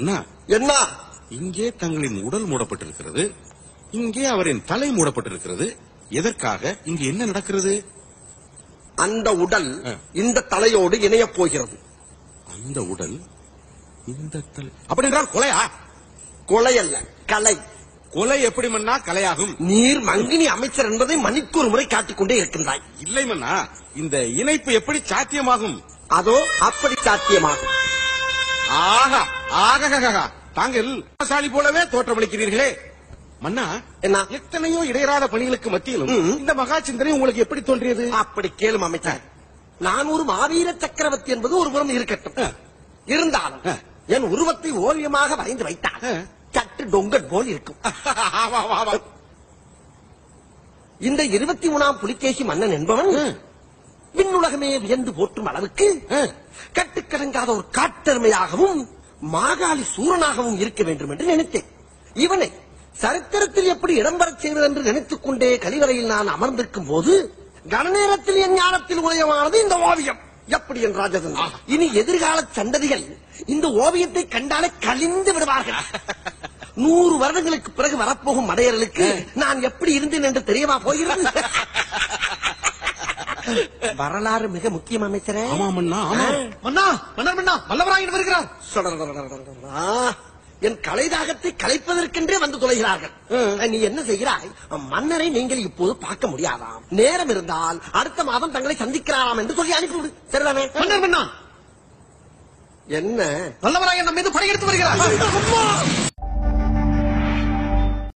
அண்ணா என்ன? இங்கே தங்களின் உடல் மூடப்பட்டிருக்கிறது, இங்கே அவரின் தலை மூடப்பட்டிருக்கிறது. எதற்காக? இங்கு என்ன நடக்கிறது? அந்த உடல் இந்த தலையோடு இணைய போகிறது. அந்த உடல் இந்த தலை அப்படி என்றால் கொலையா? கொலை அல்ல, கலை. கொலை எப்படி மன்னா கலையாகும்? நீர் மங்கினி அமைச்சர் என்பதை மணிக்கு ஒரு முறை காட்டிக்கொண்டே இருக்கின்றாய். இல்லை மன்னா, இந்த இணைப்பு எப்படி சாத்தியமாகும்? அதோ அப்படி சாத்தியமாகும். ஆகா ஆகா, தாங்கள் சாலி போலவே தோற்றமளிக்கிறீர்களே மன்னா. என்ன? எத்தனையோ இடையறாத பணிகளுக்கு மத்தியிலும் இந்த மகா சிந்தனை உங்களுக்கு எப்படி தோன்றியது? அப்படி கேளும் அமைச்சர். நான் ஒரு மாவீர சக்கரவர்த்தி என்பது ஒரு புறம் இருக்கட்டும். இருந்தாலும் என் உருவத்தை ஓவியமாக வரைந்து வைத்தால் சற்று டொங்கட் போல் இருக்கும். இந்த 23ஆம் புலிகேசி மன்னன் என்பவன் விண்ணுலகமே வியந்து போற்றும் அளவுக்கு கட்டுக்கடங்காத ஒரு காட்டெருமையாகவும் மாகாளி சூரனாகவும் இருக்க வேண்டும் என்று நினைத்தேன். இவனை சரித்திரத்தில் எப்படி இடம்பெறச் செய்வது என்று நினைத்துக் கொண்டே கலிவறையில் நான் அமர்ந்திருக்கும் போது கனநேரத்தில் என் ஞானத்தில் உதயமானது இந்த ஓவியம். எப்படி என் ராஜதன், இனி எதிர்கால சந்ததிகள் இந்த ஓவியத்தை கண்டாலே கலிந்து விடுவார்கள். 100 வருடங்களுக்கு பிறகு வரப்போகும் மடையர்களுக்கு நான் எப்படி இருந்தேன் என்று தெரியவா போகிறது? வரலாறு மிக முக்கியம் அமைச்சரே. ஆமா மன்னா, ஆமா மன்னா. மன்னர் மன்னா, வல்லவராயன் வருகிறார். என் கலைதாகத்தை கலைப்பதற்கென்றே வந்து தொலைகிறார்கள். நீ என்ன செய்கிறாய்? மன்னரை நீங்கள் இப்போது பார்க்க முடியாதாம். நேரம் இருந்தால் அடுத்த மாதம் தங்களை சந்திக்கிறாராம் என்று சொல்லி அனுப்பிவிடு. சரிதானே? மன்னர் மன்னா, என்ன? வல்லவராயன் நம்ம மீது படையெடுத்து வருகிறார்.